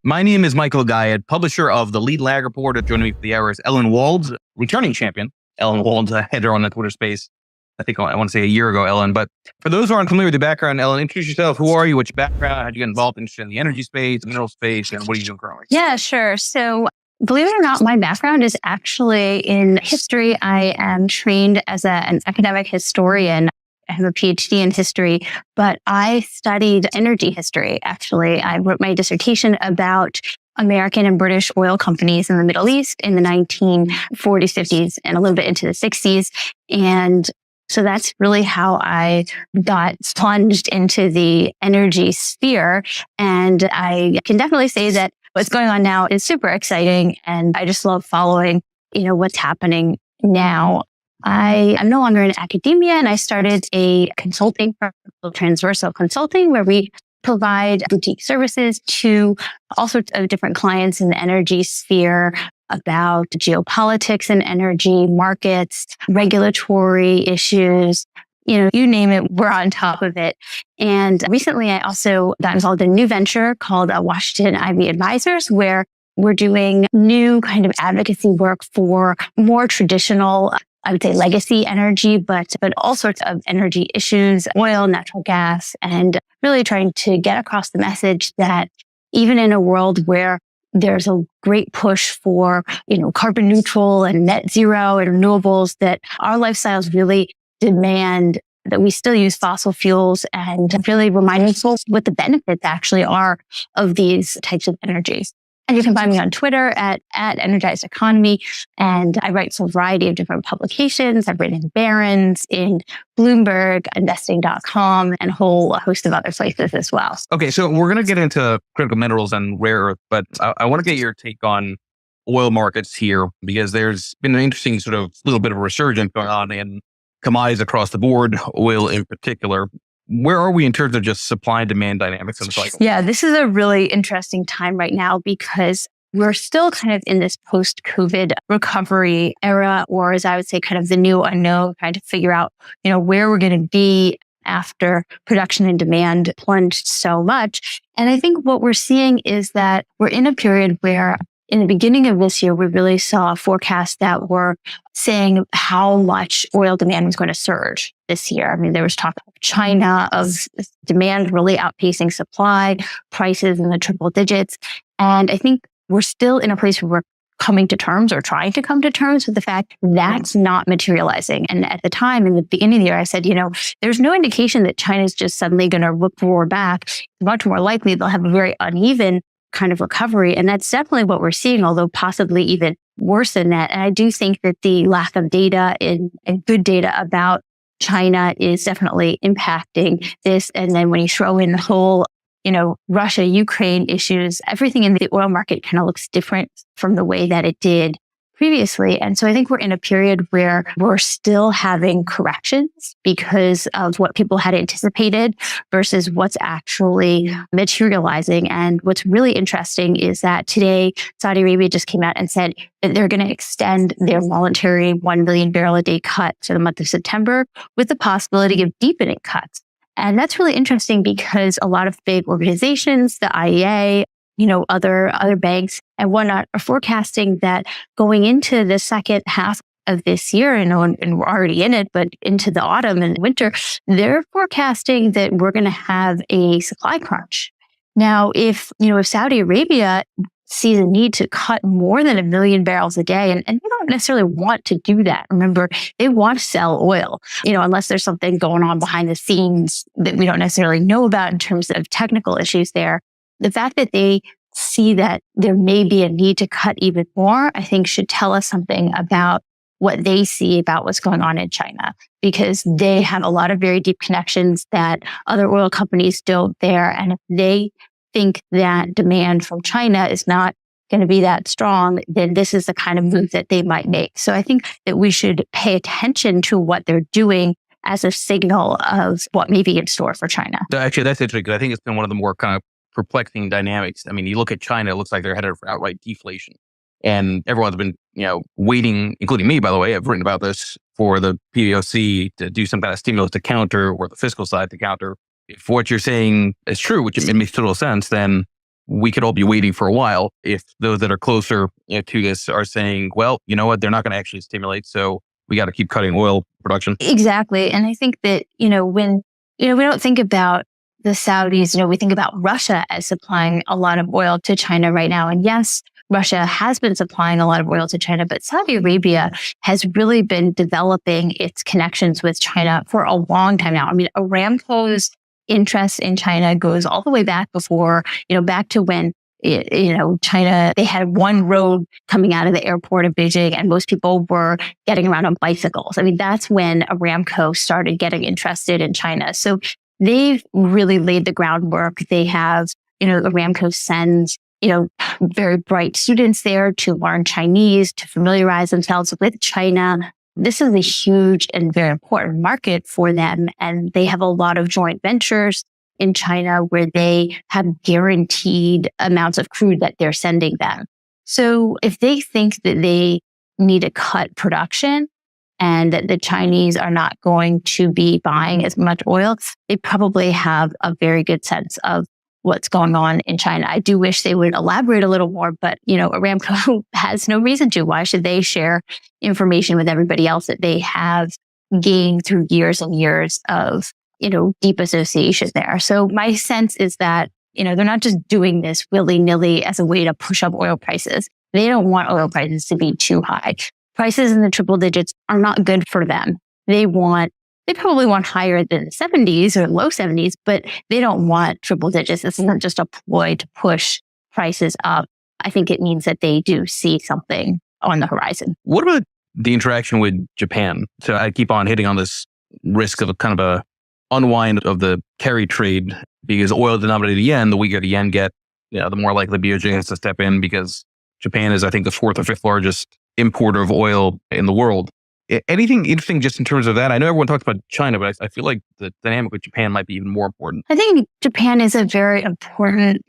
My name is Michael Guyad, publisher of the Lead Lag Report. Joining me for the hour is Ellen Wald, returning champion. Ellen Wald, header on the Twitter space. I want to say a year ago, Ellen. But for those who aren't familiar with the background, Ellen, introduce yourself. Who are you? What's your background? How did you get involved in the energy space, the mineral space, and what are you doing currently? Yeah, sure. So believe it or not, my background is actually in history. I am trained as an academic historian. I have a PhD in history, but I studied energy history, actually. I wrote my dissertation about American and British oil companies in the Middle East in the 1940s, 50s, and a little bit into the 60s. And so that's really how I got plunged into the energy sphere. And I can definitely say that what's going on now is super exciting. And I just love following, what's happening now. I am no longer in academia, and I started a consulting firm, Transversal Consulting, where we provide boutique services to all sorts of different clients in the energy sphere about geopolitics and energy markets, regulatory issues, you name it, we're on top of it. And recently I also got involved in a new venture called Washington Ivy Advisors, where we're doing new kind of advocacy work for more traditional, I would say legacy energy, but all sorts of energy issues, oil, natural gas, and really trying to get across the message that even in a world where there's a great push for, carbon neutral and net zero and renewables, that our lifestyles really demand that we still use fossil fuels, and really reminding people what the benefits actually are of these types of energies. And you can find me on Twitter at Energized Economy. And I write for a variety of different publications. I've written in Barron's, in Bloomberg, investing.com, and a whole host of other places as well. Okay, so we're going to get into critical minerals and rare earth, but I want to get your take on oil markets here, because there's been an interesting sort of little bit of a resurgence going on in commodities across the board, oil in particular. Where are we in terms of just supply and demand dynamics in the cycle? Yeah, this is a really interesting time right now, because we're still kind of in this post-COVID recovery era, or as I would say, kind of the new unknown, trying to figure out, where we're going to be after production and demand plunged so much. And I think what we're seeing is that we're in a period where in the beginning of this year, we really saw forecasts that were saying how much oil demand was going to surge this year. I mean, there was talk of China, of demand really outpacing supply, prices in the triple digits. And I think we're still in a place where we're coming to terms, or trying to come to terms with the fact that's not materializing. And at the time, in the beginning of the year, I said, there's no indication that China's just suddenly going to roar back. It's much more likely they'll have a very uneven kind of recovery. And that's definitely what we're seeing, although possibly even worse than that. And I do think that the lack of data and good data about China is definitely impacting this. And then when you throw in the whole, Russia, Ukraine issues, everything in the oil market kind of looks different from the way that it did previously. And so I think we're in a period where we're still having corrections because of what people had anticipated versus what's actually materializing. And what's really interesting is that today, Saudi Arabia just came out and said that they're going to extend their voluntary 1 million barrel a day cut for the month of September, with the possibility of deepening cuts. And that's really interesting, because a lot of big organizations, the IEA, other banks and whatnot, are forecasting that going into the second half of this year, and we're already in it, but into the autumn and winter, they're forecasting that we're going to have a supply crunch. Now, if Saudi Arabia sees a need to cut more than 1 million barrels a day, and they don't necessarily want to do that. Remember, they want to sell oil, unless there's something going on behind the scenes that we don't necessarily know about in terms of technical issues there. The fact that they see that there may be a need to cut even more, I think should tell us something about what they see about what's going on in China, because they have a lot of very deep connections that other oil companies don't there. And if they think that demand from China is not going to be that strong, then this is the kind of move that they might make. So I think that we should pay attention to what they're doing as a signal of what may be in store for China. Actually, that's interesting, because I think it's been one of the more kind of perplexing dynamics. I mean, you look at China, it looks like they're headed for outright deflation. And everyone's been, waiting, including me, by the way, I've written about this, for the PBOC to do some kind of stimulus to counter, or the fiscal side to counter. If what you're saying is true, which it makes total sense, then we could all be waiting for a while if those that are closer to this are saying, well, you know what, they're not going to actually stimulate. So we got to keep cutting oil production. Exactly. And I think that, when, we don't think about the Saudis, we think about Russia as supplying a lot of oil to China right now. And yes, Russia has been supplying a lot of oil to China, but Saudi Arabia has really been developing its connections with China for a long time now. I mean, Aramco's interest in China goes all the way back before, back to when China, they had one road coming out of the airport of Beijing and most people were getting around on bicycles. I mean, that's when Aramco started getting interested in China. So they've really laid the groundwork. They have, Aramco sends, very bright students there to learn Chinese, to familiarize themselves with China. This is a huge and very important market for them. And they have a lot of joint ventures in China where they have guaranteed amounts of crude that they're sending them. So if they think that they need to cut production and that the Chinese are not going to be buying as much oil, they probably have a very good sense of what's going on in China. I do wish they would elaborate a little more, but, Aramco has no reason to. Why should they share information with everybody else that they have gained through years and years of, deep association there? So my sense is that, they're not just doing this willy-nilly as a way to push up oil prices. They don't want oil prices to be too high. Prices in the triple digits are not good for them. They probably want higher than the 70s or low 70s, but they don't want triple digits. This isn't just a ploy to push prices up. I think it means that they do see something on the horizon. What about the interaction with Japan? So I keep on hitting on this risk of a kind of a unwind of the carry trade because oil denominated yen, the weaker the yen get, the more likely BOJ has to step in because Japan is, I think, the fourth or fifth largest importer of oil in the world. Anything interesting just in terms of that? I know everyone talks about China, but I feel like the dynamic with Japan might be even more important. I think Japan is a very important,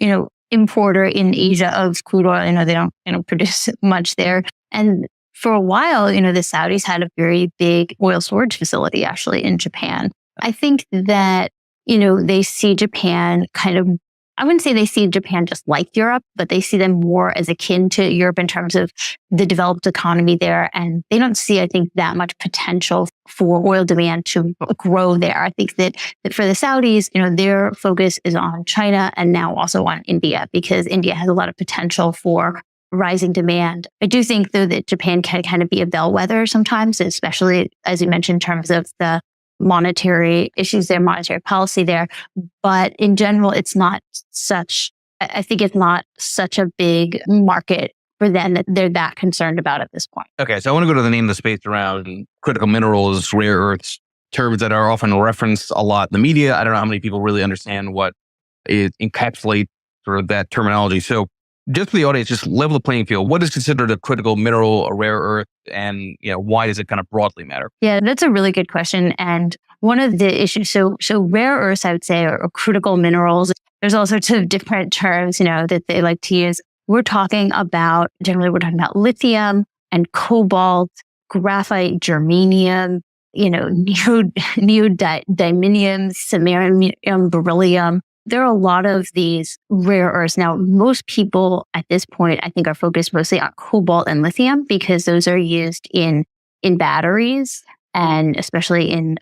importer in Asia of crude oil. They don't, produce much there. And for a while, the Saudis had a very big oil storage facility actually in Japan. I think that, they see Japan kind of, I wouldn't say they see Japan just like Europe, but they see them more as akin to Europe in terms of the developed economy there. And they don't see, I think, that much potential for oil demand to grow there. I think that for the Saudis, their focus is on China and now also on India because India has a lot of potential for rising demand. I do think, though, that Japan can kind of be a bellwether sometimes, especially, as you mentioned, in terms of the monetary issues there, monetary policy there. But in general, I think it's not such a big market for them that they're that concerned about at this point. Okay, so I want to go to the name of the space around critical minerals, rare earths, terms that are often referenced a lot in the media. I don't know how many people really understand what it encapsulates sort of that terminology. So just for the audience, just level the playing field. What is considered a critical mineral, a rare earth, and why does it kind of broadly matter? Yeah, that's a really good question. And one of the issues, so rare earths, I would say, are critical minerals. There's all sorts of different terms, that they like to use. Generally we're talking about lithium and cobalt, graphite, germanium, neodymium, samarium, beryllium. There are a lot of these rare earths. Now, most people at this point, I think, are focused mostly on cobalt and lithium because those are used in batteries and especially in,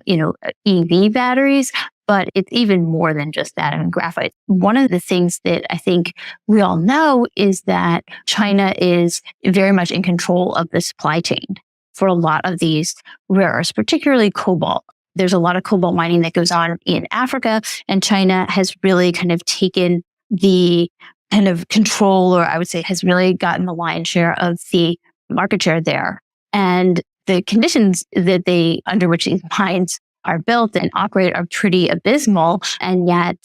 EV batteries. But it's even more than just that. And graphite. One of the things that I think we all know is that China is very much in control of the supply chain for a lot of these rare earths, particularly cobalt. There's a lot of cobalt mining that goes on in Africa, and China has really kind of taken the kind of control, or I would say has really gotten the lion's share of the market share there. And the conditions under which these mines are built and operate are pretty abysmal, and yet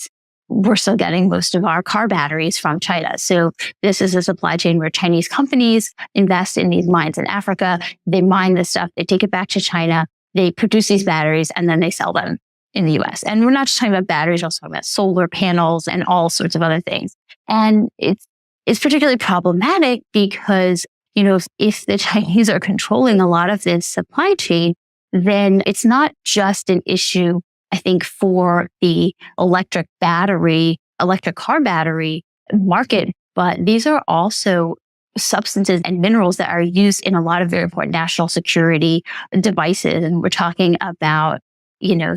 we're still getting most of our car batteries from China. So this is a supply chain where Chinese companies invest in these mines in Africa. They mine this stuff, they take it back to China. They produce these batteries and then they sell them in the US. And we're not just talking about batteries, we're also talking about solar panels and all sorts of other things. And it's particularly problematic because, if the Chinese are controlling a lot of this supply chain, then it's not just an issue, I think, for the electric car battery market, but these are also substances and minerals that are used in a lot of very important national security devices. And we're talking about,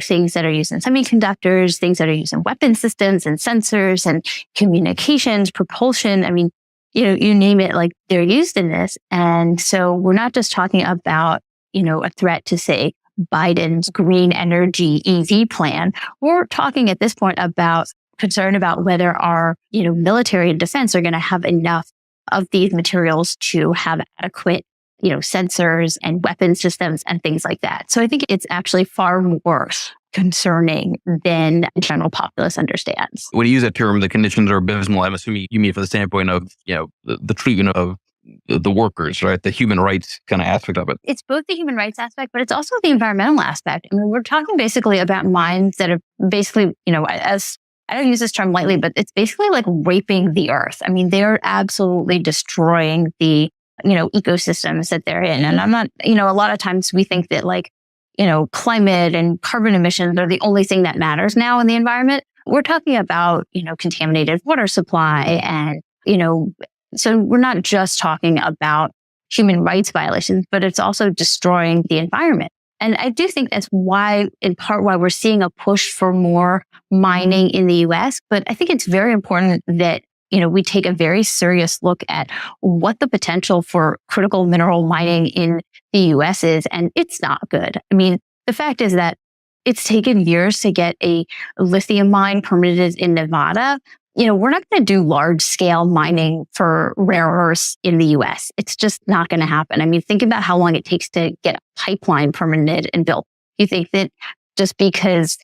things that are used in semiconductors, things that are used in weapon systems and sensors and communications, propulsion. I mean, you name it, like they're used in this. And so we're not just talking about, a threat to, say, Biden's green energy EV plan. We're talking at this point about concern about whether our, military and defense are going to have enough of these materials to have adequate, sensors and weapon systems and things like that. So I think it's actually far more concerning than the general populace understands. When you use that term, the conditions are abysmal, I'm assuming you mean from the standpoint of, the treatment of the workers, right? The human rights kind of aspect of it. It's both the human rights aspect, but it's also the environmental aspect. I mean, we're talking basically about mines that are basically, as I don't use this term lightly, but it's basically like raping the earth. I mean, they're absolutely destroying the, ecosystems that they're in. And I'm not, a lot of times we think that climate and carbon emissions are the only thing that matters now in the environment. We're talking about, contaminated water supply and, so we're not just talking about human rights violations, but it's also destroying the environment. And I do think that's why, in part, why we're seeing a push for more mining in the US. But I think it's very important that, we take a very serious look at what the potential for critical mineral mining in the US is. And it's not good. I mean, the fact is that it's taken years to get a lithium mine permitted in Nevada. We're not going to do large scale mining for rare earths in the US. It's just not going to happen. I mean, think about how long it takes to get a pipeline permitted and built. You think that just because,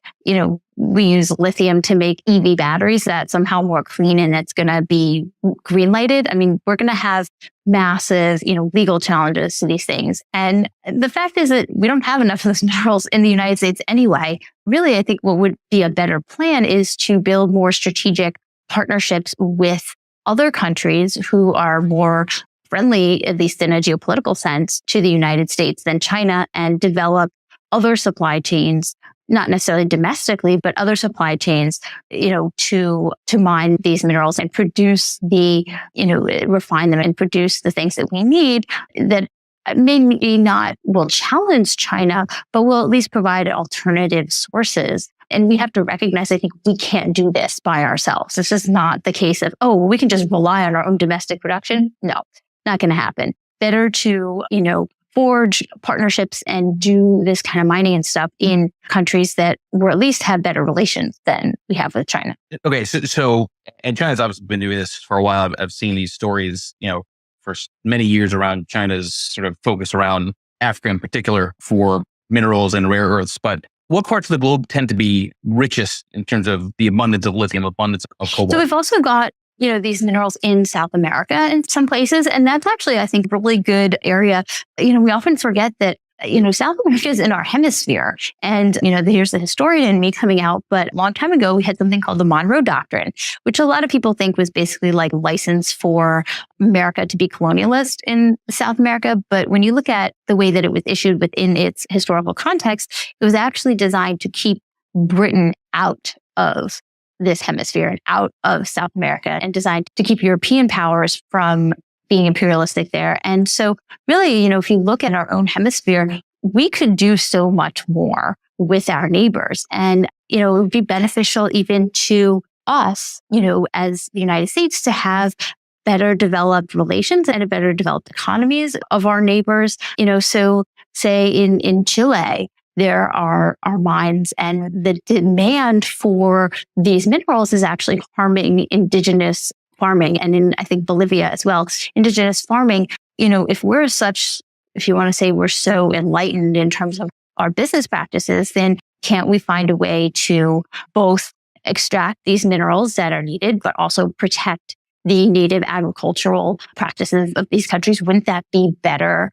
we use lithium to make EV batteries, that's somehow more clean and it's going to be green lighted? I mean, we're going to have massive, legal challenges to these things. And the fact is that we don't have enough of those minerals in the United States anyway. Really, I think what would be a better plan is to build more strategic partnerships with other countries who are more friendly, at least in a geopolitical sense, to the United States than China, and develop other supply chains, not necessarily domestically, but other supply chains, to mine these minerals and produce refine them and produce the things that we need that maybe not will challenge China, but will at least provide alternative sources. And we have to recognize, I think, we can't do this by ourselves. This is not the case of, we can just rely on our own domestic production. No, not going to happen. Better to, forge partnerships and do this kind of mining and stuff in countries that will at least have better relations than we have with China. Okay. So and China's obviously been doing this for a while. I've seen these stories, for many years around China's sort of focus around Africa in particular for minerals and rare earths. But what parts of the globe tend to be richest in terms of the abundance of lithium, abundance of cobalt? So we've also got, these minerals in South America in some places. And that's actually, I think, a really good area. We often forget that, South America is in our hemisphere. And, here's the historian in me coming out. But a long time ago, we had something called the Monroe Doctrine, which a lot of people think was basically like license for America to be colonialist in South America. But when you look at the way that it was issued within its historical context, it was actually designed to keep Britain out of this hemisphere and out of South America, and designed to keep European powers from being imperialistic there. And so really, if you look at our own hemisphere, we could do so much more with our neighbors. And, it would be beneficial even to us, as the United States, to have better developed relations and a better developed economies of our neighbors. So say in Chile, there are mines, and the demand for these minerals is actually harming indigenous farming. And in, I think, Bolivia as well, indigenous farming, if you want to say we're so enlightened in terms of our business practices, then can't we find a way to both extract these minerals that are needed, but also protect the native agricultural practices of these countries? Wouldn't that be better,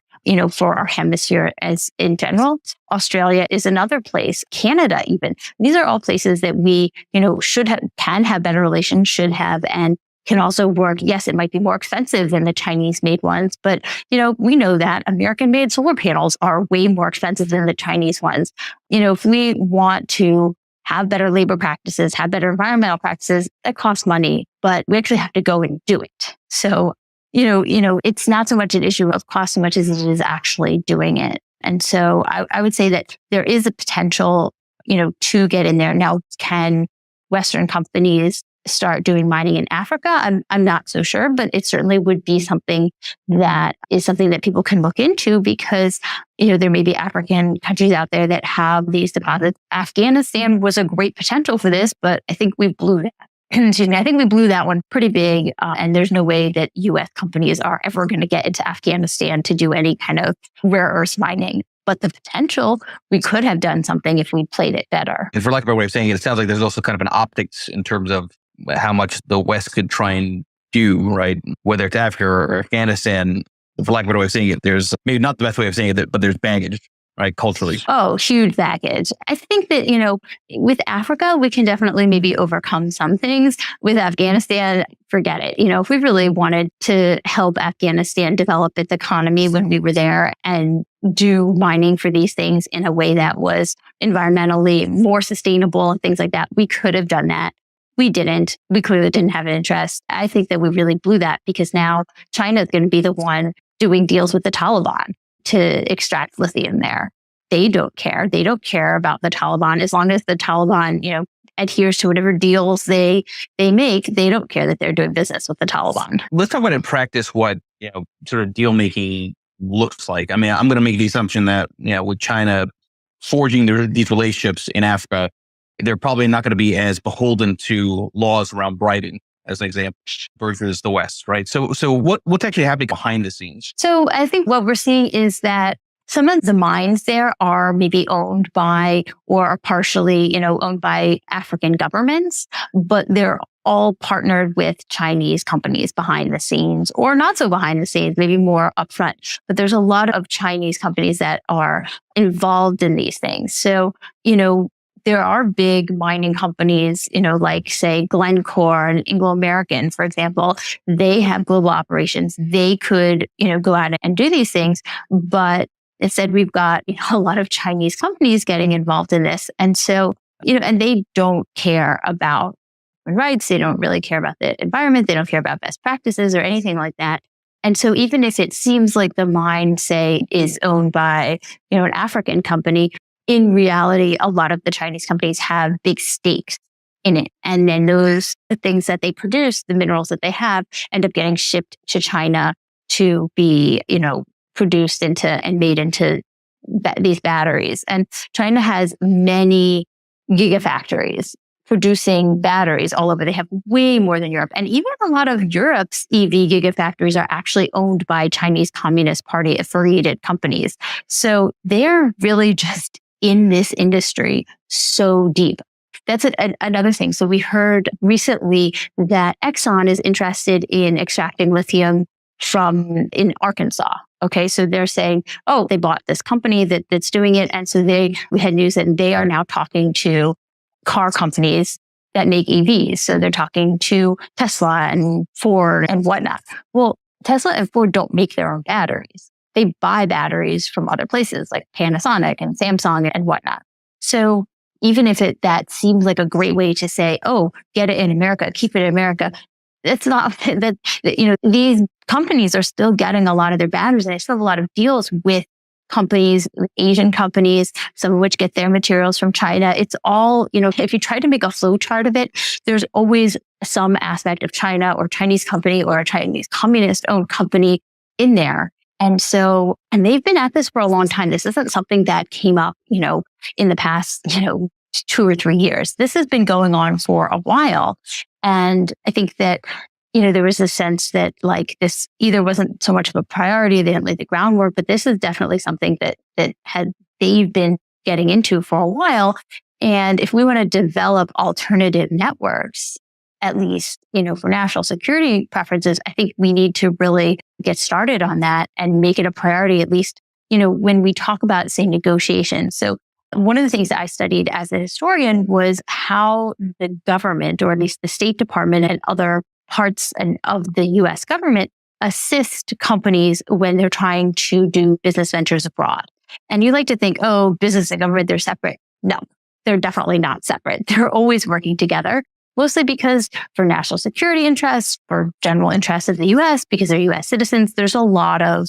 for our hemisphere as in general? Australia is another place, Canada even. These are all places that we, can have better relations, should have, and can also work. Yes, it might be more expensive than the Chinese made ones, but, we know that American made solar panels are way more expensive than the Chinese ones. If we want to have better labor practices, have better environmental practices. That costs money, but we actually have to go and do it. So, it's not so much an issue of cost so much as it is actually doing it. And so I would say that there is a potential, to get in there. Now, can Western companies start doing mining in Africa? I'm not so sure, but it certainly would be something that people can look into because, there may be African countries out there that have these deposits. Afghanistan was a great potential for this, but I think we blew that. Excuse me, I think we blew that one pretty big. And there's no way that U.S. companies are ever going to get into Afghanistan to do any kind of rare earth mining. But the potential, we could have done something if we played it better. And for lack of a better way of saying it, it sounds like there's also kind of an optics in terms of how much the West could try and do, right? Whether it's Africa or Afghanistan, for lack of a better way of saying it, there's maybe not the best way of saying it, but there's baggage, right? Culturally. Oh, huge baggage. I think that, with Africa, we can definitely maybe overcome some things. With Afghanistan, forget it. If we really wanted to help Afghanistan develop its economy when we were there and do mining for these things in a way that was environmentally more sustainable and things like that, we could have done that. We didn't. We clearly didn't have an interest. I think that we really blew that because now China is going to be the one doing deals with the Taliban to extract lithium there. They don't care. They don't care about the Taliban. As long as the Taliban, adheres to whatever deals they make, they don't care that they're doing business with the Taliban. Let's talk about in practice what, sort of deal making looks like. I mean, I'm going to make the assumption that, with China forging these relationships in Africa, they're probably not going to be as beholden to laws around bribing, as an example, versus the West, right? So what's actually happening behind the scenes? So I think what we're seeing is that some of the mines there are maybe owned by or are partially, owned by African governments, but they're all partnered with Chinese companies behind the scenes, or not so behind the scenes, maybe more upfront. But there's a lot of Chinese companies that are involved in these things. So, there are big mining companies, like say Glencore and Anglo American, for example. They have global operations. They could, go out and do these things. But instead, we've got a lot of Chinese companies getting involved in this. And so, and they don't care about human rights. They don't really care about the environment. They don't care about best practices or anything like that. And so even if it seems like the mine, say, is owned by, an African company, in reality, a lot of the Chinese companies have big stakes in it. And then the things that they produce, the minerals that they have, end up getting shipped to China to be, produced into and made into these batteries. And China has many gigafactories producing batteries all over. They have way more than Europe. And even a lot of Europe's EV gigafactories are actually owned by Chinese Communist Party affiliated companies. So they're really just in this industry so deep. That's another thing. So we heard recently that Exxon is interested in extracting lithium in Arkansas. Okay, so they're saying, oh, they bought this company that's doing it. And so we had news that they are now talking to car companies that make EVs. So they're talking to Tesla and Ford and whatnot. Well, Tesla and Ford don't make their own batteries. They buy batteries from other places like Panasonic and Samsung and whatnot. So even if that seems like a great way to say, oh, get it in America, keep it in America, it's not that, these companies are still getting a lot of their batteries and they still have a lot of deals with companies, Asian companies, some of which get their materials from China. It's all, if you try to make a flow chart of it, there's always some aspect of China or Chinese company or a Chinese communist owned company in there. And they've been at this for a long time. This isn't something that came up, in the past, 2 or 3 years. This has been going on for a while. And I think that, there was a sense that this either wasn't so much of a priority, they didn't lay the groundwork, but this is definitely something that they've been getting into for a while. And if we want to develop alternative networks, at least, for national security preferences, I think we need to really get started on that and make it a priority, at least, when we talk about, say, negotiations. So one of the things that I studied as a historian was how the government, or at least the State Department and other parts of the U.S. government, assist companies when they're trying to do business ventures abroad. And you like to think, oh, business and government, they're separate. No, they're definitely not separate. They're always working together, mostly because for national security interests, for general interests of the US, because they're US citizens, there's a lot of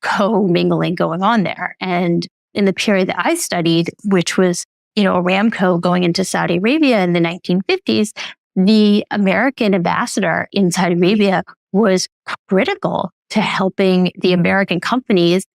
co-mingling going on there. And in the period that I studied, which was, Aramco going into Saudi Arabia in the 1950s, the American ambassador in Saudi Arabia was critical to helping the American companies,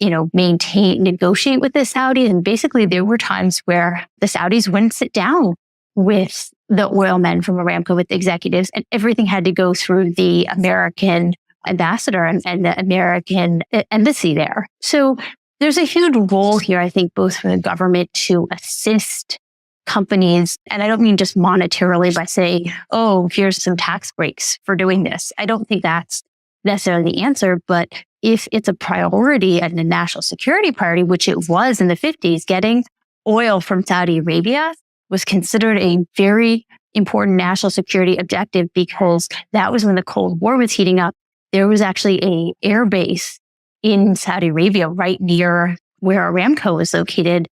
negotiate with the Saudis. And basically there were times where the Saudis wouldn't sit down with the oil men from Aramco, with the executives, and everything had to go through the American ambassador and the American embassy there. So there's a huge role here, I think, both for the government to assist companies. And I don't mean just monetarily by saying, oh, here's some tax breaks for doing this. I don't think that's necessarily the answer. But if it's a priority and a national security priority, which it was in the 50s, getting oil from Saudi Arabia was considered a very important national security objective, because that was when the Cold War was heating up. There was actually an air base in Saudi Arabia right near where Aramco was located.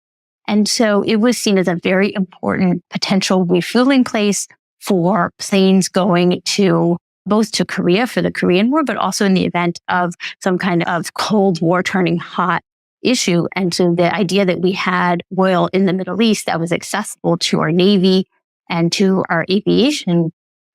And so it was seen as a very important potential refueling place for planes going to both to Korea for the Korean War, but also in the event of some kind of Cold War turning hot issue. And so the idea that we had oil in the Middle East that was accessible to our Navy and to our aviation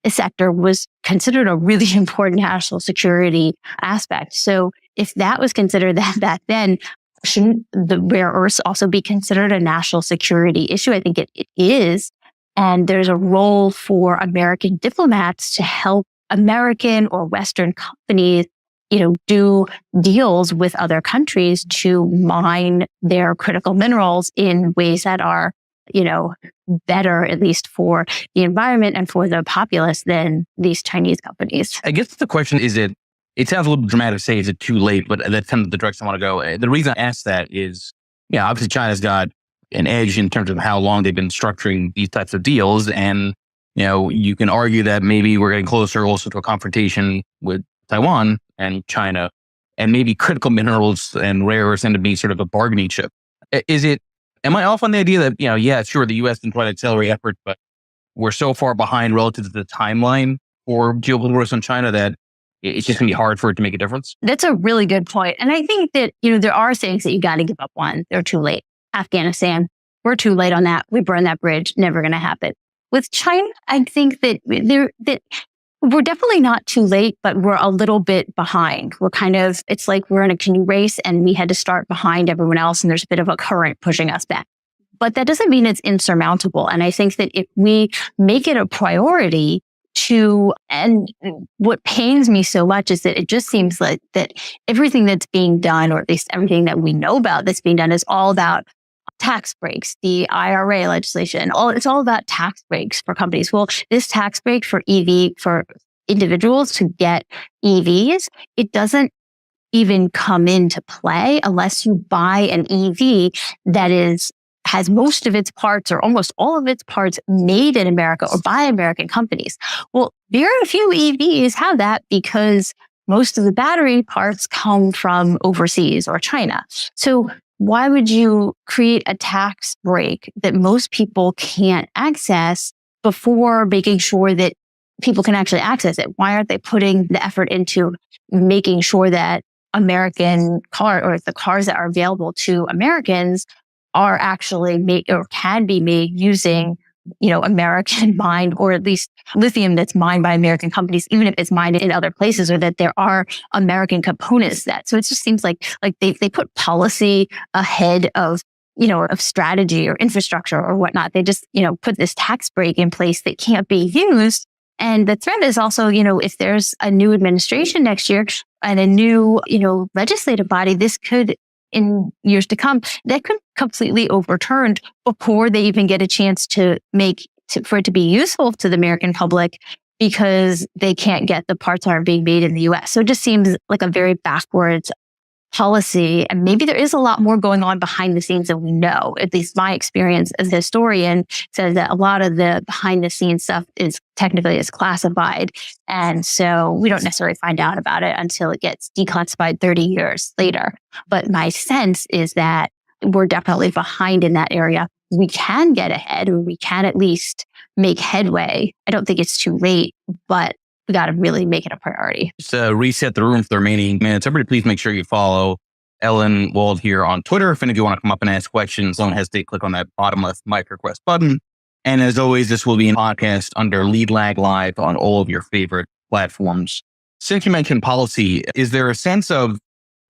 sector was considered a really important national security aspect. So if that was considered that back then, shouldn't the rare earths also be considered a national security issue? I think it is. And there's a role for American diplomats to help American or Western companies, do deals with other countries to mine their critical minerals in ways that are, better, at least for the environment and for the populace, than these Chinese companies. I guess the question is, it sounds a little dramatic to say, is it too late? But that's kind of the direction I want to go. The reason I ask that is, obviously China's got an edge in terms of how long they've been structuring these types of deals. And, you can argue that maybe we're getting closer also to a confrontation with Taiwan and China, and maybe critical minerals and rare earths end up being sort of a bargaining chip. Am I off on the idea that, sure, the U.S. can try to accelerate effort, but we're so far behind relative to the timeline for geopolitical risk on China that it's just going to be hard for it to make a difference? That's a really good point. And I think that, there are things that you got to give up on. They're too late. Afghanistan, we're too late on that. We burned that bridge. Never going to happen. With China, I think that we're definitely not too late, but we're a little bit behind. It's like we're in a canoe race and we had to start behind everyone else, and there's a bit of a current pushing us back. But that doesn't mean it's insurmountable. And I think that if we make it a priority and what pains me so much is that it just seems like that everything that's being done, or at least everything that we know about that's being done, is all about tax breaks, the IRA legislation. It's all about tax breaks for companies. Well, this tax break for individuals to get EVs, it doesn't even come into play unless you buy an EV that has most of its parts or almost all of its parts made in America or by American companies. Well, very few EVs have that because most of the battery parts come from overseas or China. So why would you create a tax break that most people can't access before making sure that people can actually access it? Why aren't they putting the effort into making sure that American the cars that are available to Americans are actually made or can be made using, American mined, or at least lithium that's mined by American companies, even if it's mined in other places, or that there are American components that. So it just seems like they put policy ahead of, of strategy or infrastructure or whatnot. They just, put this tax break in place that can't be used. And the threat is also, if there's a new administration next year and a new, legislative body, this could, in years to come, that could completely overturned before they even get a chance for it to be useful to the American public, because they can't get the parts that are being made in the US. So it just seems like a very backwards policy. And maybe there is a lot more going on behind the scenes than we know. At least my experience as a historian says that a lot of the behind the scenes stuff is classified. And so we don't necessarily find out about it until it gets declassified 30 years later. But my sense is that we're definitely behind in that area. we can get ahead, or we can at least make headway. I don't think it's too late, but we got to really make it a priority. Just to reset the room for the remaining minutes, everybody please make sure you follow Ellen Wald here on Twitter. If any of you want to come up and ask questions, don't hesitate to click on that bottom left mic request button. And as always, this will be a podcast under Lead Lag Live on all of your favorite platforms. Since you mentioned policy, is there a sense of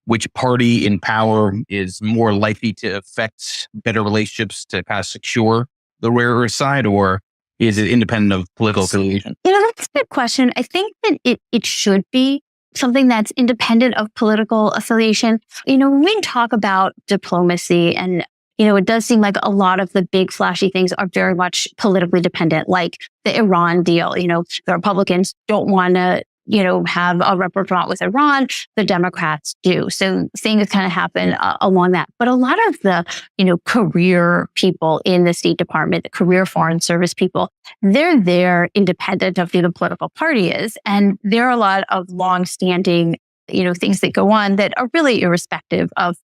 which party in power is more likely to affect better relationships to kind of secure the rare earth side, or is it independent of political affiliation? That's a good question. I think that it should be something that's independent of political affiliation. When we talk about diplomacy, and it does seem like a lot of the big flashy things are very much politically dependent, like the Iran deal. The Republicans don't want to have a rapprochement with Iran. The Democrats do. So things kind of happen along that. But a lot of the, career people in the State Department, the career Foreign Service people, they're there independent of who the political party is. And there are a lot of longstanding, things that go on that are really irrespective of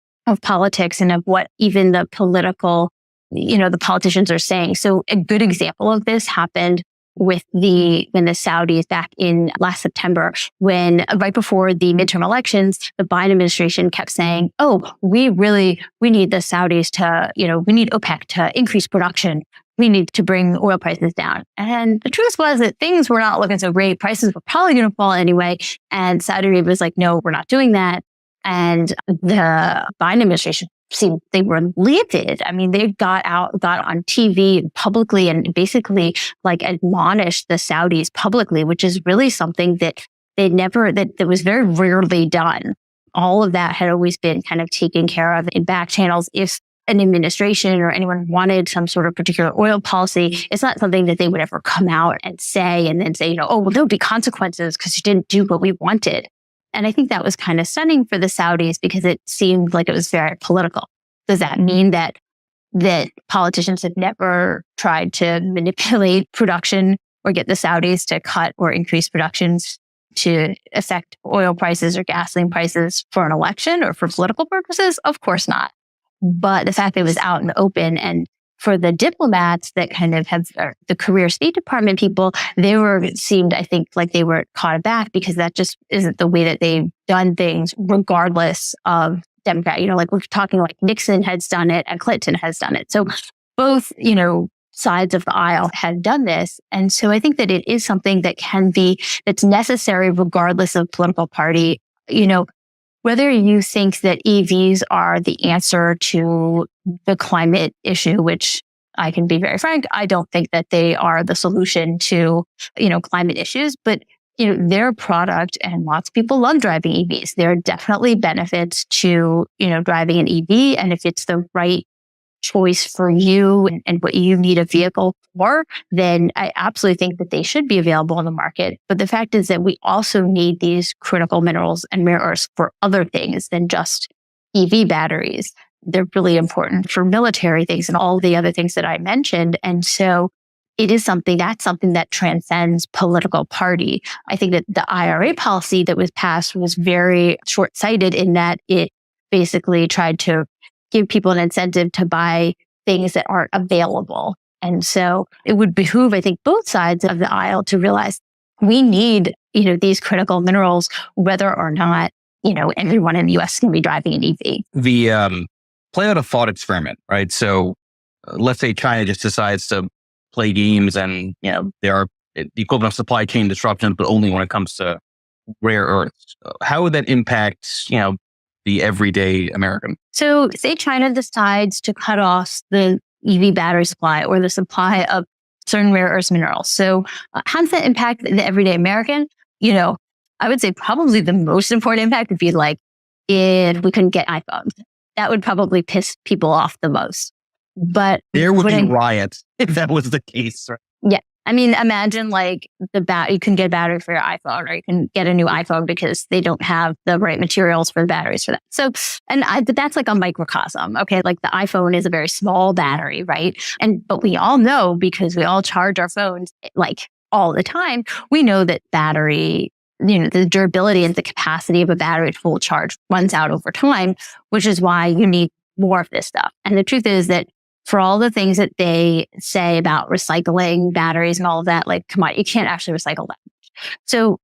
politics and of what even the political, the politicians are saying. So a good example of this happened when the Saudis back in last September, when right before the midterm elections, the Biden administration kept saying, "Oh, we need the Saudis to, we need OPEC to increase production. We need to bring oil prices down." And the truth was that things were not looking so great. Prices were probably going to fall anyway. And Saudi Arabia was like, "No, we're not doing that." And the Biden administration they were livid. I mean, they got on TV publicly and basically admonished the Saudis publicly, which is really something that that was very rarely done. All of that had always been kind of taken care of in back channels. If an administration or anyone wanted some sort of particular oil policy, it's not something that they would ever come out and say and then say, "Oh, well, there'll be consequences because you didn't do what we wanted." And I think that was kind of stunning for the Saudis because it seemed like it was very political. Does that mean that politicians have never tried to manipulate production or get the Saudis to cut or increase productions to affect oil prices or gasoline prices for an election or for political purposes? Of course not. But the fact that it was out in the open, and for the diplomats that kind of have the career State Department people, seemed, I think, like they were caught aback because that just isn't the way that they've done things, regardless of Democrat. We're talking like Nixon has done it and Clinton has done it. So both, sides of the aisle have done this. And so I think that it is something that's necessary regardless of political party. Whether you think that EVs are the answer to the climate issue, which I can be very frank, I don't think that they are the solution to, climate issues, but they're a product and lots of people love driving EVs. There are definitely benefits to, driving an EV. And if it's the right choice for you and what you need a vehicle for, then I absolutely think that they should be available on the market. But the fact is that we also need these critical minerals and rare earths for other things than just EV batteries. They're really important for military things and all the other things that I mentioned. And so it is something that transcends political party. I think that the IRA policy that was passed was very short-sighted in that it basically tried to give people an incentive to buy things that aren't available. And so it would behoove, I think, both sides of the aisle to realize we need, these critical minerals, whether or not, everyone in the US can be driving an EV. The play out a thought experiment, right? So let's say China just decides to play games and, there are the equivalent of supply chain disruptions, but only when it comes to rare earths. How would that impact, the everyday American? So say China decides to cut off the EV battery supply or the supply of certain rare earth minerals. So how does that impact the everyday American? I would say probably the most important impact would be like if we couldn't get iPhones. That would probably piss people off the most. But there would be riots if that was the case. Right? Yeah. I mean, imagine like you can get a battery for your iPhone, or you can get a new iPhone because they don't have the right materials for the batteries for that. So, but that's like a microcosm. Okay. Like the iPhone is a very small battery, right? But we all know, because we all charge our phones like all the time, we know that battery, the durability and the capacity of a battery to full charge runs out over time, which is why you need more of this stuff. And the truth is that for all the things that they say about recycling batteries and all of that, like, come on, you can't actually recycle that. So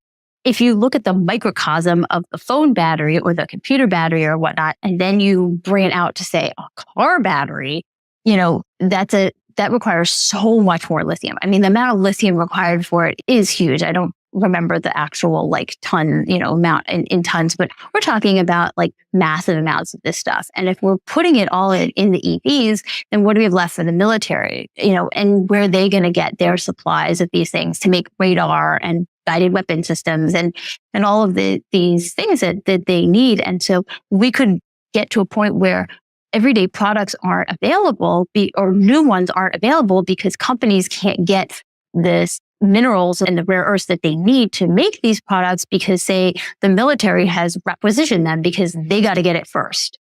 if you look at the microcosm of the phone battery or the computer battery or whatnot, and then you bring it out to say a car battery, that requires so much more lithium. I mean, the amount of lithium required for it is huge. I don't remember the actual ton, amount in tons, but we're talking about like massive amounts of this stuff. And if we're putting it all in the EVs, then what do we have left for the military? And where are they going to get their supplies of these things to make radar and guided weapon systems and all of these things that they need? And so we could get to a point where everyday products aren't available or new ones aren't available because companies can't get this minerals and the rare earths that they need to make these products because, say, the military has requisitioned them because they got to get it first.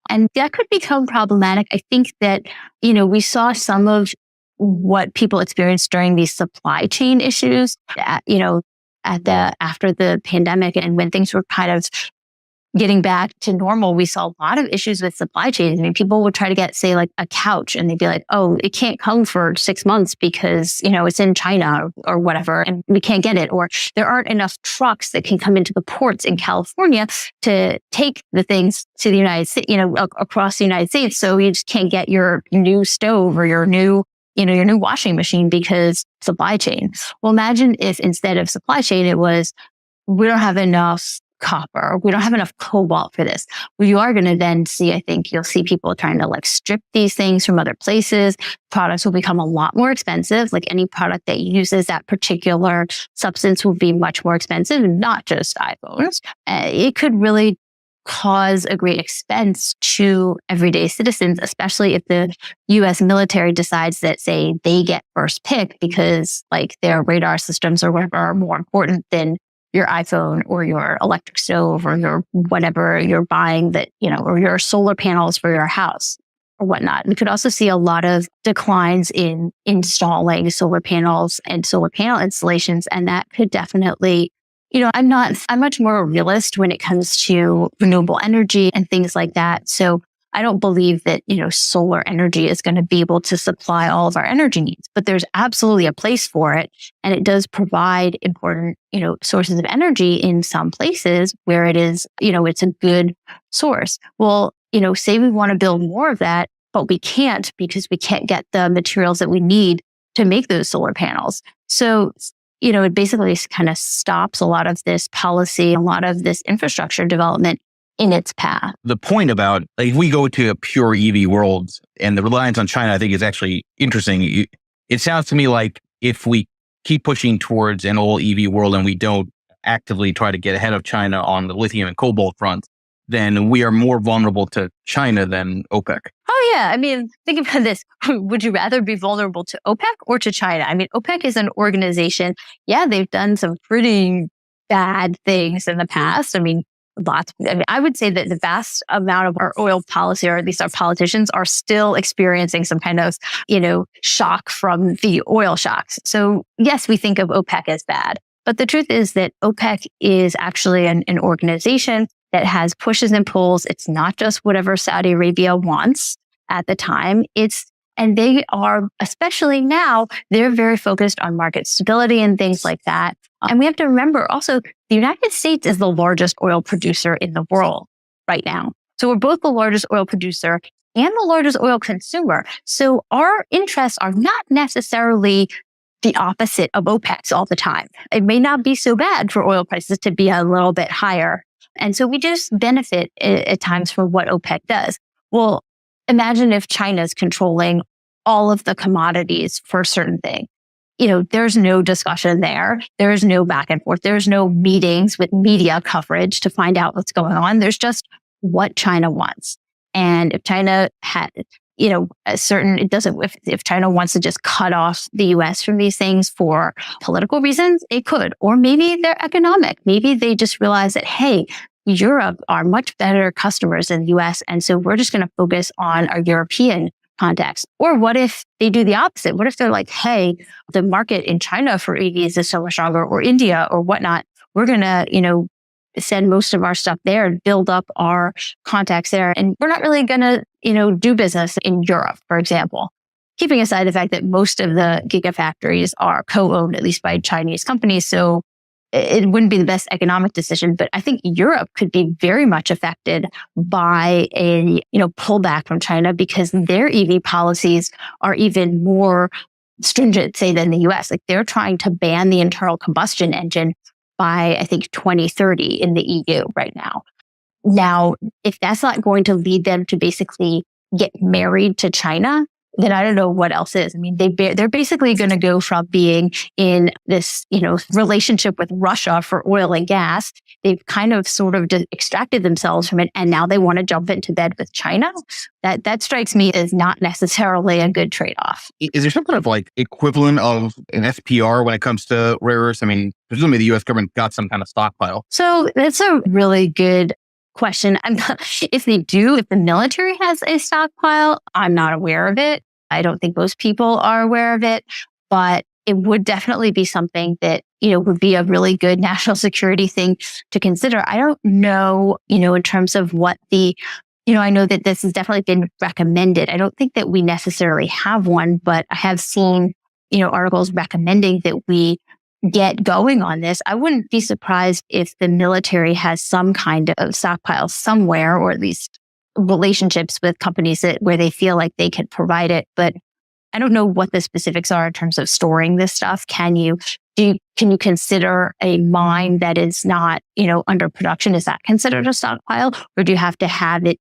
And that could become problematic. I think that, we saw some of what people experienced during these supply chain issues, after the pandemic and when things were kind of getting back to normal, we saw a lot of issues with supply chains. I mean, people would try to get, say, like a couch and they'd be like, oh, it can't come for 6 months because, it's in China or whatever, and we can't get it. Or there aren't enough trucks that can come into the ports in California to take the things to the United States, across the United States. So you just can't get your new stove or your new washing machine because supply chain. Well, imagine if instead of supply chain, it was, we don't have enough copper. We don't have enough cobalt for this. Well, you are going to then see, I think you'll see people trying to strip these things from other places. Products will become a lot more expensive. Like any product that uses that particular substance will be much more expensive, not just iPhones. It could really cause a great expense to everyday citizens, especially if the U.S. military decides that, say, they get first pick because their radar systems or whatever are more important than your iPhone or your electric stove or your whatever you're buying or your solar panels for your house or whatnot. We could also see a lot of declines in installing solar panels and solar panel installations. And that could definitely, I'm much more a realist when it comes to renewable energy and things like that. So I don't believe that, solar energy is going to be able to supply all of our energy needs, but there's absolutely a place for it. And it does provide important, sources of energy in some places where it is, it's a good source. Well, say we want to build more of that, but we can't because we can't get the materials that we need to make those solar panels. So, it basically kind of stops a lot of this policy, a lot of this infrastructure development in its path. The point about if we go to a pure EV world and the reliance on China, I think is actually interesting. It sounds to me like if we keep pushing towards an all EV world and we don't actively try to get ahead of China on the lithium and cobalt front, then we are more vulnerable to China than OPEC. Oh, yeah. I mean, think about this. Would you rather be vulnerable to OPEC or to China? I mean, OPEC is an organization. Yeah, they've done some pretty bad things in the past. I mean, I would say that the vast amount of our oil policy, or at least our politicians, are still experiencing some kind of, shock from the oil shocks. So yes, we think of OPEC as bad, but the truth is that OPEC is actually an organization that has pushes and pulls. It's not just whatever Saudi Arabia wants at the time. And they are, especially now, they're very focused on market stability and things like that. And we have to remember also, the United States is the largest oil producer in the world right now. So we're both the largest oil producer and the largest oil consumer. So our interests are not necessarily the opposite of OPEC's all the time. It may not be so bad for oil prices to be a little bit higher. And so we just benefit at times from what OPEC does. Well, imagine if China's controlling all of the commodities for a certain thing. There's no discussion there. There's no back and forth. There's no meetings with media coverage to find out what's going on. There's just what China wants. And if China had, if China wants to just cut off the US from these things for political reasons, it could. Or maybe they're economic. Maybe they just realize that, hey, Europe are much better customers than the US. And so we're just going to focus on our European context. Or what if they do the opposite? What if they're like, hey, the market in China for EVs is so much stronger, or India or whatnot. We're going to, send most of our stuff there and build up our contacts there. And we're not really going to, do business in Europe, for example. Keeping aside the fact that most of the gigafactories are co-owned, at least by Chinese companies. So it wouldn't be the best economic decision, but I think Europe could be very much affected by a, pullback from China because their EV policies are even more stringent, say, than the US. Like they're trying to ban the internal combustion engine by, I think, 2030 in the EU right now. Now, if that's not going to lead them to basically get married to China, then I don't know what else is. I mean, they're basically going to go from being in this, relationship with Russia for oil and gas. They've kind of sort of extracted themselves from it. And now they want to jump into bed with China. That strikes me as not necessarily a good trade-off. Is there some kind of like equivalent of an SPR when it comes to rare earths? I mean, presumably the US government got some kind of stockpile. So that's a really good question. If the military has a stockpile, I'm not aware of it. I don't think most people are aware of it, but it would definitely be something that, would be a really good national security thing to consider. I don't know, in terms of what I know that this has definitely been recommended. I don't think that we necessarily have one, but I have seen, articles recommending that we get going on this. I wouldn't be surprised if the military has some kind of stockpile somewhere, or at least relationships with companies where they feel like they could provide it. But I don't know what the specifics are in terms of storing this stuff. Can you consider a mine that is not, under production? Is that considered a stockpile? Or do you have to have it,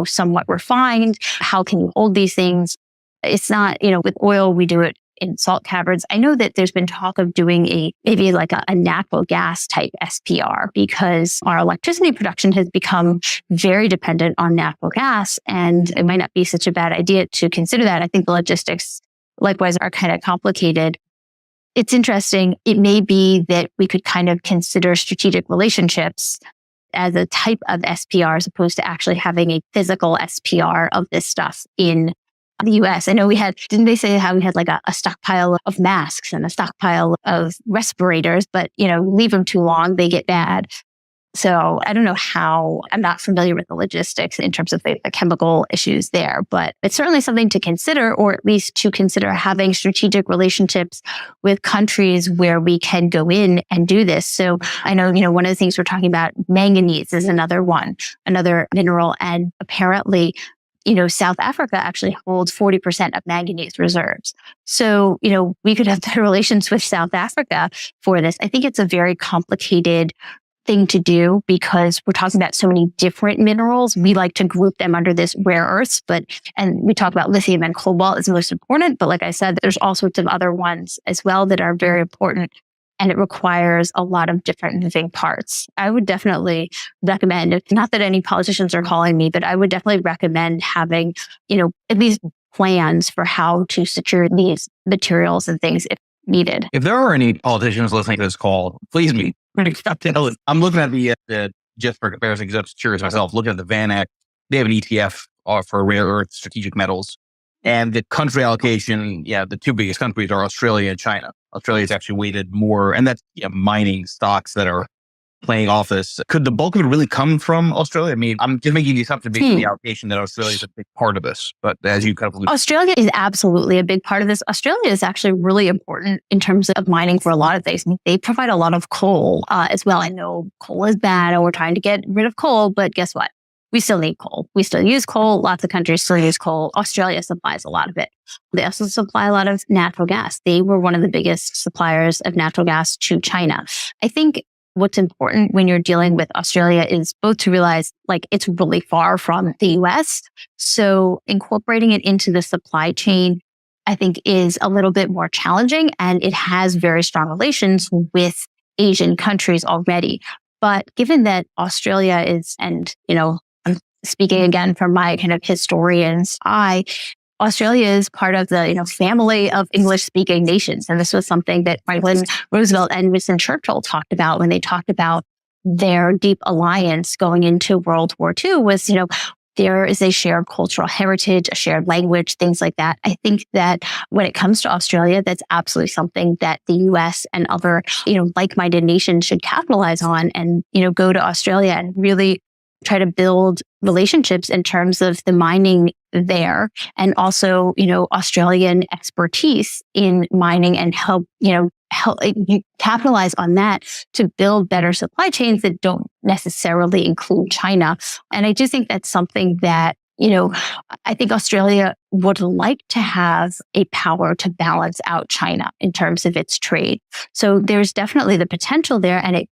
somewhat refined? How can you hold these things? It's not, with oil, we do it in salt caverns. I know that there's been talk of doing maybe like a natural gas type SPR because our electricity production has become very dependent on natural gas, and it might not be such a bad idea to consider that. I think the logistics likewise are kind of complicated. It's interesting. It may be that we could kind of consider strategic relationships as a type of SPR as opposed to actually having a physical SPR of this stuff in the US. I know didn't they say how we had like a stockpile of masks and a stockpile of respirators, but, leave them too long, they get bad. So I don't know I'm not familiar with the logistics in terms of the chemical issues there, but it's certainly something to consider, or at least to consider having strategic relationships with countries where we can go in and do this. So I know, one of the things we're talking about, manganese is another mineral, and apparently South Africa actually holds 40% of manganese reserves. So, we could have better relations with South Africa for this. I think it's a very complicated thing to do because we're talking about so many different minerals. We like to group them under this rare earths, and we talk about lithium and cobalt as most important. But like I said, there's all sorts of other ones as well that are very important. And it requires a lot of different moving parts. I would definitely recommend, not that any politicians are calling me, but I would definitely recommend having, at least plans for how to secure these materials and things if needed. If there are any politicians listening to this call, please meet. I'm looking at just for comparison, because I'm curious myself, looking at the VanEck, they have an ETF for rare earth strategic metals. And the country allocation, the two biggest countries are Australia and China. Australia is actually weighted more, and that's mining stocks that are playing off this. Could the bulk of it really come from Australia? I mean, I'm just making the assumption based on the allocation that Australia is a big part of this. But as you kind of alluded, Australia is absolutely a big part of this. Australia is actually really important in terms of mining for a lot of things. I mean, they provide a lot of coal as well. I know coal is bad and we're trying to get rid of coal, but guess what? We still need coal. We still use coal. Lots of countries still use coal. Australia supplies a lot of it. They also supply a lot of natural gas. They were one of the biggest suppliers of natural gas to China. I think what's important when you're dealing with Australia is both to realize like it's really far from the US. So incorporating it into the supply chain, I think, is a little bit more challenging, and it has very strong relations with Asian countries already. But given that Australia is, and, I'm speaking again from my kind of historian's eye, Australia is part of the, family of English-speaking nations. And this was something that Franklin Roosevelt and Winston Churchill talked about when they talked about their deep alliance going into World War II was, there is a shared cultural heritage, a shared language, things like that. I think that when it comes to Australia, that's absolutely something that the US and other, like-minded nations should capitalize on and, go to Australia and really try to build relationships in terms of the mining there and also, Australian expertise in mining and help capitalize on that to build better supply chains that don't necessarily include China. And I do think that's something that, I think Australia would like to have a power to balance out China in terms of its trade. So there's definitely the potential there. And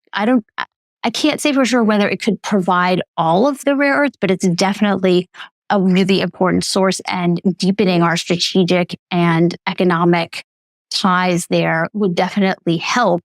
I can't say for sure whether it could provide all of the rare earths, but it's definitely a really important source, and deepening our strategic and economic ties there would definitely help,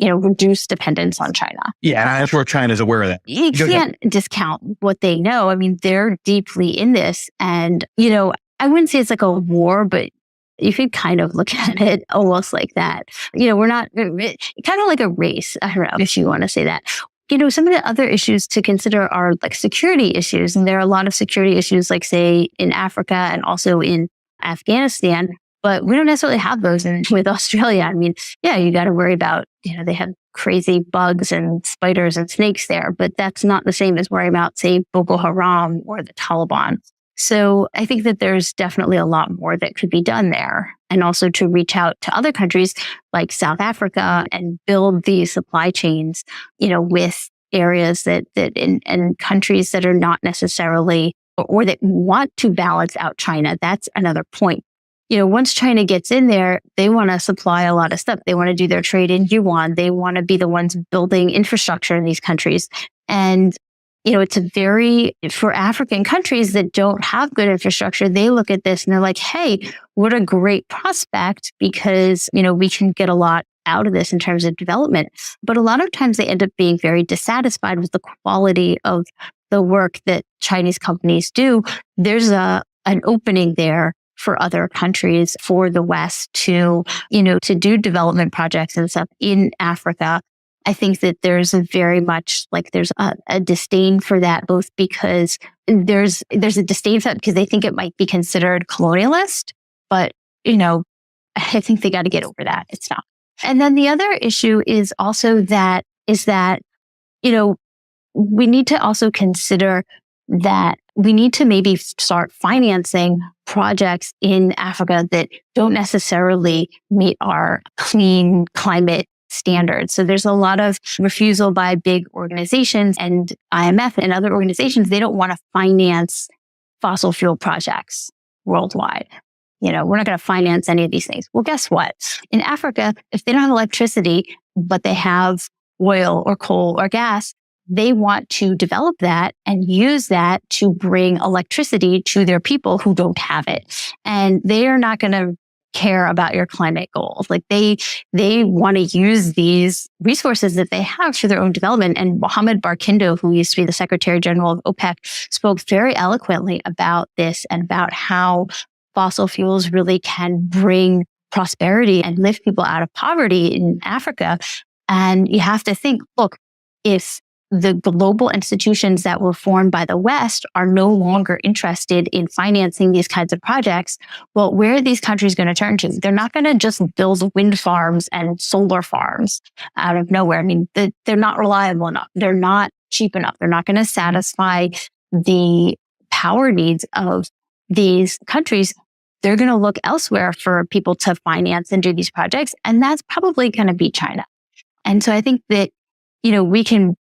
reduce dependence on China. Yeah, and I'm sure China's aware of that. You can't discount what they know. I mean, they're deeply in this. And, I wouldn't say it's like a war, but you could kind of look at it almost like that. We're not kind of like a race. I don't know if you want to say that. Some of the other issues to consider are like security issues. And there are a lot of security issues, like say in Africa and also in Afghanistan, but we don't necessarily have those with Australia. I mean, yeah, you got to worry about, they have crazy bugs and spiders and snakes there, but that's not the same as worrying about, say, Boko Haram or the Taliban. So I think that there's definitely a lot more that could be done there. And also to reach out to other countries like South Africa and build these supply chains, with areas and countries that are not necessarily, or that want to balance out China. That's another point. Once China gets in there, they want to supply a lot of stuff. They want to do their trade in yuan. They want to be the ones building infrastructure in these countries. And for African countries that don't have good infrastructure, they look at this and they're like, hey, what a great prospect, because, we can get a lot out of this in terms of development. But a lot of times they end up being very dissatisfied with the quality of the work that Chinese companies do. There's an opening there for other countries, for the West to do development projects and stuff in Africa. I think that there's a disdain for that, both because there's a disdain for that because they think it might be considered colonialist, but, I think they got to get over that. It's not. And then the other issue is that, we need to also consider that we need to maybe start financing projects in Africa that don't necessarily meet our clean climate standards. So there's a lot of refusal by big organizations and IMF and other organizations. They don't want to finance fossil fuel projects worldwide. We're not going to finance any of these things. Well, guess what? In Africa, if they don't have electricity, but they have oil or coal or gas, they want to develop that and use that to bring electricity to their people who don't have it. And they are not going to care about your climate goals. Like they want to use these resources that they have for their own development. And Mohammed Barkindo, who used to be the Secretary General of OPEC, spoke very eloquently about this and about how fossil fuels really can bring prosperity and lift people out of poverty in Africa. And you have to think, look, if the global institutions that were formed by the West are no longer interested in financing these kinds of projects, well, where are these countries going to turn to? They're not going to just build wind farms and solar farms out of nowhere. I mean, they're not reliable enough. They're not cheap enough. They're not going to satisfy the power needs of these countries. They're going to look elsewhere for people to finance and do these projects. And that's probably going to be China. And so I think that, we can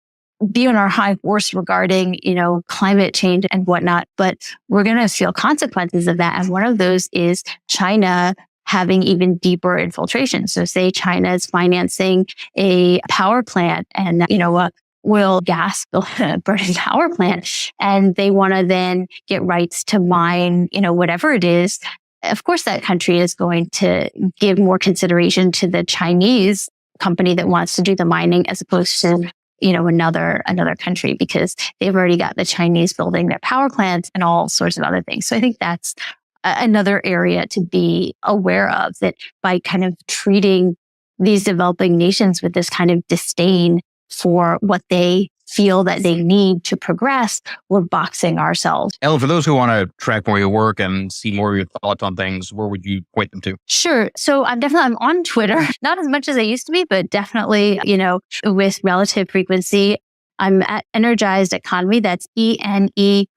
be on our high horse regarding, climate change and whatnot, but we're going to feel consequences of that. And one of those is China having even deeper infiltration. So say China is financing a power plant and, a oil gas burning power plant, and they want to then get rights to mine, whatever it is. Of course, that country is going to give more consideration to the Chinese company that wants to do the mining as opposed to another country, because they've already got the Chinese building their power plants and all sorts of other things. So I think that's another area to be aware of, that by kind of treating these developing nations with this kind of disdain for what they feel that they need to progress, we're boxing ourselves. Ellen, for those who want to track more of your work and see more of your thoughts on things, where would you point them to? Sure. So I'm on Twitter, not as much as I used to be, but definitely, with relative frequency. I'm at Energized Economy. That's ENERGZD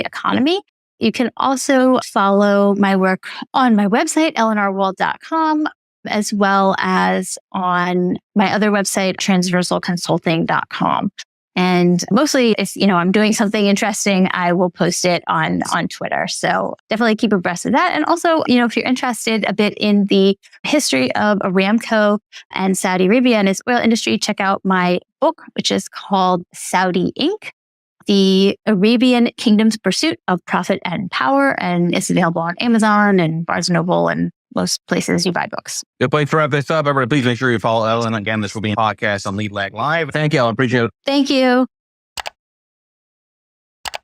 Economy. You can also follow my work on my website, ellenrwald.com, as well as on my other website, transversalconsulting.com. And mostly if, I'm doing something interesting, I will post it on Twitter. So definitely keep abreast of that. And also, if you're interested a bit in the history of Aramco and Saudi Arabia and its oil industry, check out my book, which is called Saudi Inc., The Arabian Kingdom's Pursuit of Profit and Power. And it's available on Amazon and Barnes & Noble and most places you buy books. Good place to wrap this up. Everybody, please make sure you follow Ellen. Again, this will be a podcast on Lead Lag Live. Thank you, Ellen. Appreciate it. Thank you.